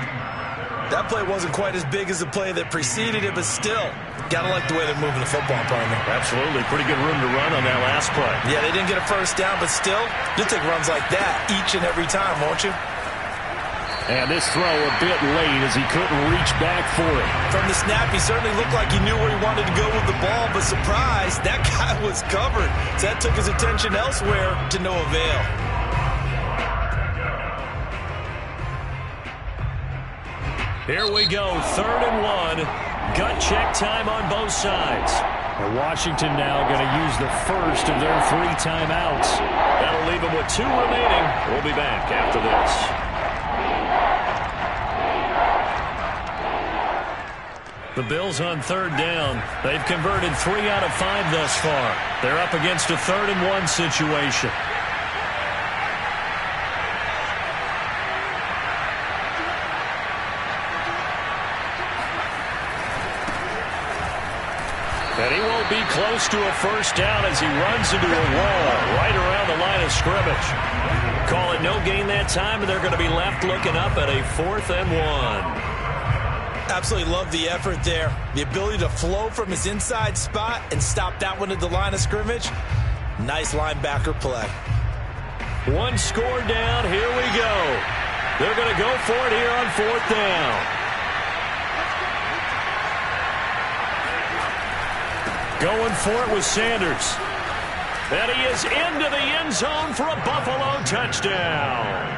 That play wasn't quite as big as the play that preceded it, but still, got to like the way they're moving the football, partner. Absolutely. Pretty good room to run on that last play. Yeah, they didn't get a first down, but still, you'll take runs like that each and every time, won't you? And this throw a bit late as he couldn't reach back for it. From the snap, he certainly looked like he knew where he wanted to go with the ball, but surprise, that guy was covered. So that took his attention elsewhere to no avail. Here we go, 3rd and 1. Gut check time on both sides. And Washington now going to use the first of their 3 timeouts. That'll leave them with 2 remaining. We'll be back after this. The Bills on 3rd down. They've converted 3 out of 5 thus far. They're up against a 3rd and 1 situation. And he won't be close to a first down as he runs into a wall right around the line of scrimmage. Call it no gain that time, and they're going to be left looking up at a 4th and 1. Absolutely love the effort there. The ability to flow from his inside spot and stop that one at the line of scrimmage. Nice linebacker play. 1 score down. Here we go. They're going to go for it here on 4th down. Going for it with Sanders. And he is into the end zone for a Buffalo touchdown.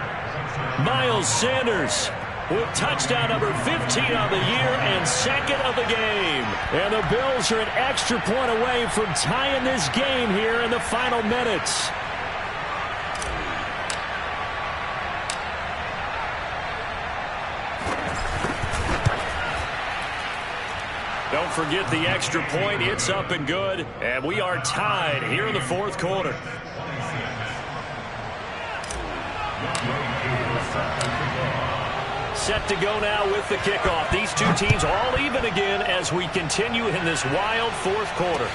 Miles Sanders with touchdown number 15 on the year and second of the game. And the Bills are an extra point away from tying this game here in the final minutes. Don't forget the extra point. It's up and good. And we are tied here in the fourth quarter. Set to go now with the kickoff. These two teams all even again as we continue in this wild fourth quarter.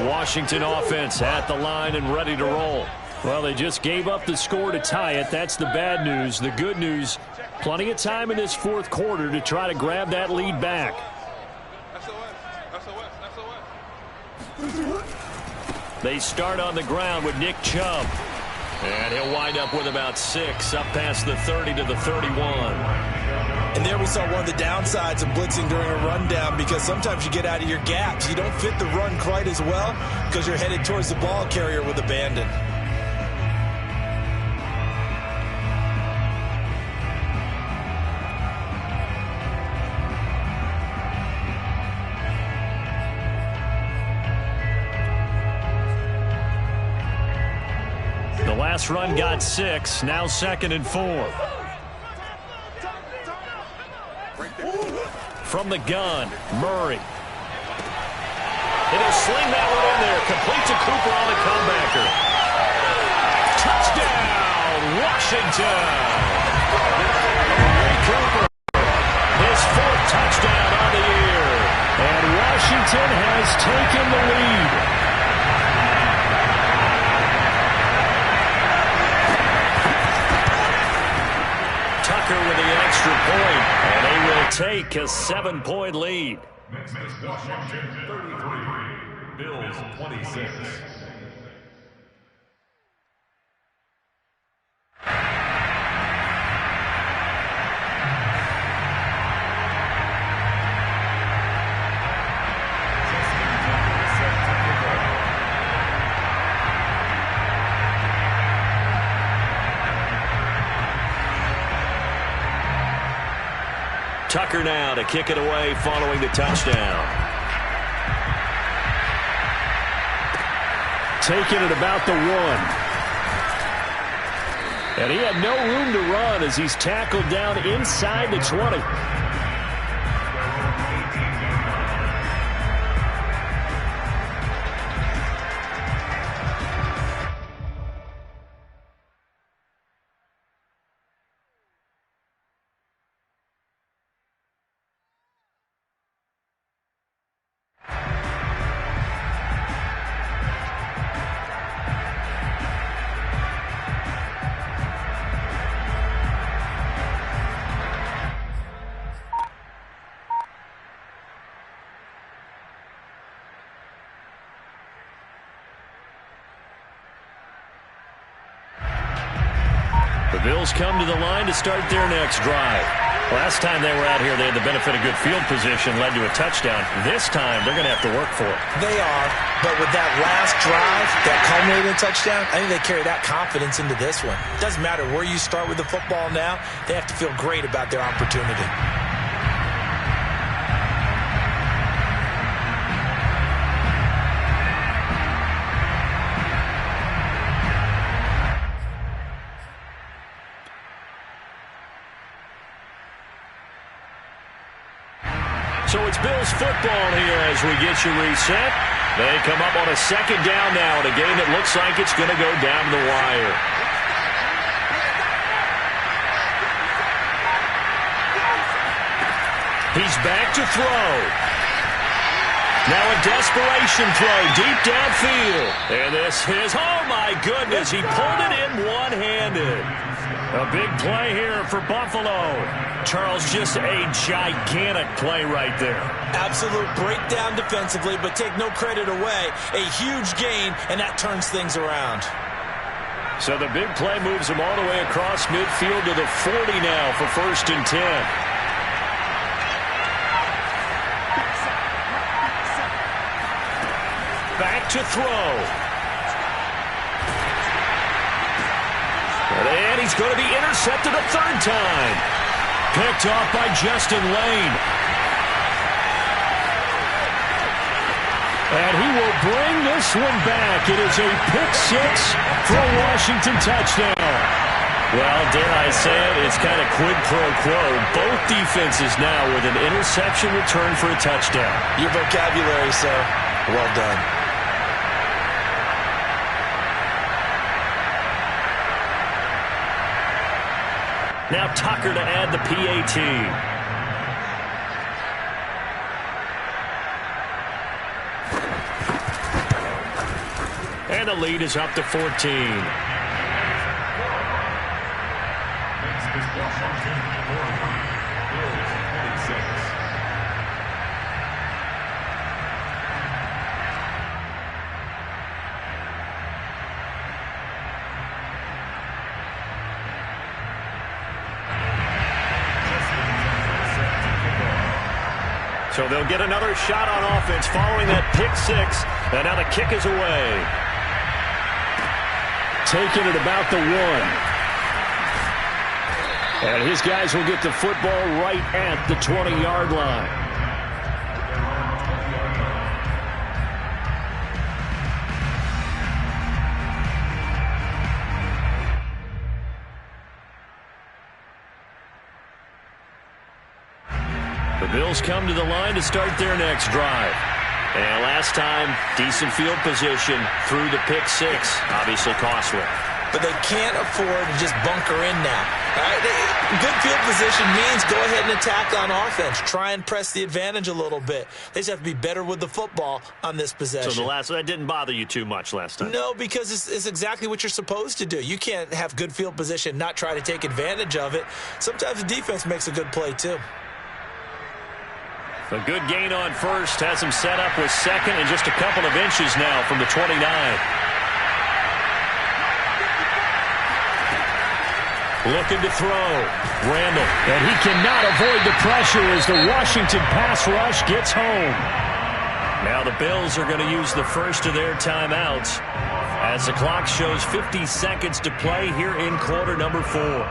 Washington offense at the line and ready to roll. Well, they just gave up the score to tie it. That's the bad news. The good news, plenty of time in this fourth quarter to try to grab that lead back. They start on the ground with Nick Chubb. And he'll wind up with about 6, up past the 30 to the 31. And there we saw one of the downsides of blitzing during a rundown, because sometimes you get out of your gaps. You don't fit the run quite as well because you're headed towards the ball carrier with abandon. The last run got 6, now 2nd and 4. From the gun, Murray. And he'll sling that one in there. Complete to Cooper on the comebacker. Touchdown, Washington. Cooper, his 4th touchdown on the year. And Washington has taken the lead. Tucker with the extra point, and they will take a 7-point lead. Next is Washington 33, Bills 26. Tucker now to kick it away following the touchdown. Taking it about the 1. And he had no room to run as he's tackled down inside the 20. The Bills come to the line to start their next drive. Last time they were out here, they had the benefit of good field position, led to a touchdown. This time, they're going to have to work for it. They are, but with that last drive, that culminating touchdown, I think they carry that confidence into this one. It doesn't matter where you start with the football now, they have to feel great about their opportunity. So it's Bills football here as we get you reset. They come up on a 2nd down now in a game that looks like it's going to go down the wire. He's back to throw. Now a desperation throw deep downfield. And this is, oh my goodness, he pulled it in one-handed. A big play here for Buffalo. Charles, just a gigantic play right there. Absolute breakdown defensively, but take no credit away. A huge gain, and that turns things around. So the big play moves him all the way across midfield to the 40 now for 1st and 10. Back to throw. And he's going to be intercepted a 3rd time. Picked off by Justin Lane. And he will bring this one back. It is a pick 6 for a Washington touchdown. Well, dare I say it, it's kind of quid pro quo. Both defenses now with an interception return for a touchdown. Your vocabulary, sir. Well done. Now Tucker to add the PAT. And the lead is up to 14. Next is Washington 40, Bills 26. So they'll get another shot on offense following that pick 6. And now the kick is away. Taking it about the 1. And his guys will get the football right at the 20-yard line. The Bills come to the line to start their next drive. And last time, decent field position through the pick 6. Obviously costly. But they can't afford to just bunker in now. Right? Good field position means go ahead and attack on offense. Try and press the advantage a little bit. They just have to be better with the football on this possession. So that didn't bother you too much last time? No, because it's exactly what you're supposed to do. You can't have good field position, not try to take advantage of it. Sometimes the defense makes a good play too. A good gain on 1st has him set up with 2nd and just a couple of inches now from the 29. Looking to throw. Randall. And he cannot avoid the pressure as the Washington pass rush gets home. Now the Bills are going to use the first of their timeouts as the clock shows 50 seconds to play here in quarter number 4.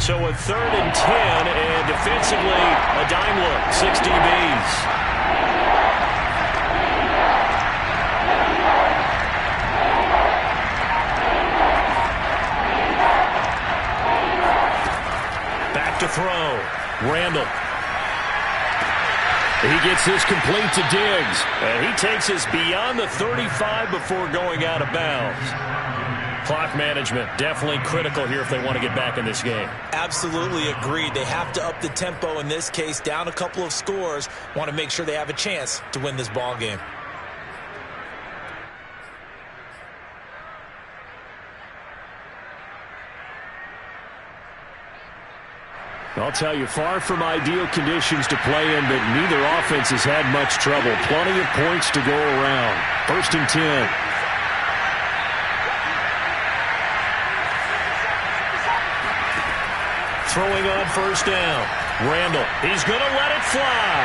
So a 3rd and 10, and defensively, a dime look, 6 DBs. Back to throw. Randall. He gets this complete to Diggs. And he takes us beyond the 35 before going out of bounds. Clock management definitely critical here if they want to get back in this game. Absolutely agreed. They have to up the tempo in this case, down a couple of scores. Want to make sure they have a chance to win this ball game. I'll tell you, far from ideal conditions to play in, but neither offense has had much trouble. Plenty of points to go around. 1st and 10. Throwing on 1st down. Randall, he's going to let it fly.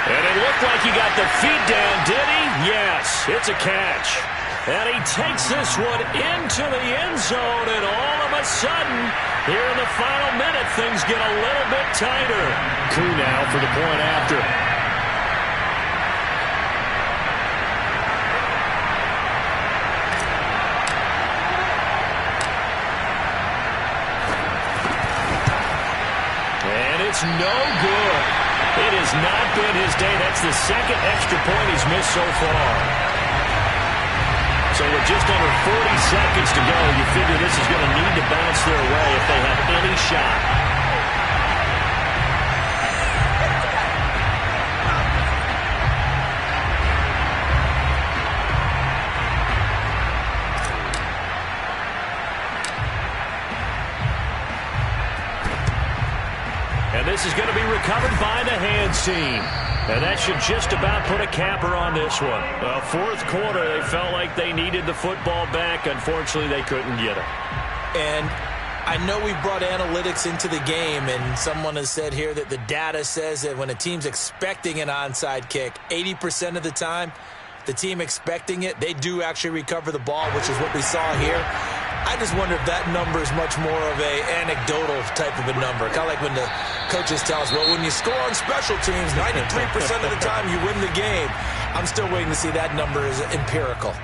And it looked like he got the feet down, did he? Yes, it's a catch. And he takes this one into the end zone, and all of a sudden, here in the final minute, things get a little bit tighter. Koo now for the point after. It's no good. It has not been his day. That's the 2nd extra point he's missed so far. So with just under 40 seconds to go, you figure this is going to need to bounce their way if they have any shot. this is going to be recovered by the hands team. And that should just about put a capper on this one. Well, fourth quarter, they felt like they needed the football back. Unfortunately, they couldn't get it. And I know we brought analytics into the game, and someone has said here that the data says that when a team's expecting an onside kick, 80% of the time, the team expecting it, they do actually recover the ball, which is what we saw here. I just wonder if that number is much more of a anecdotal type of a number. Kind of like when the coaches tell us, well, when you score on special teams, 93% of the time you win the game. I'm still waiting to see that number is empirical.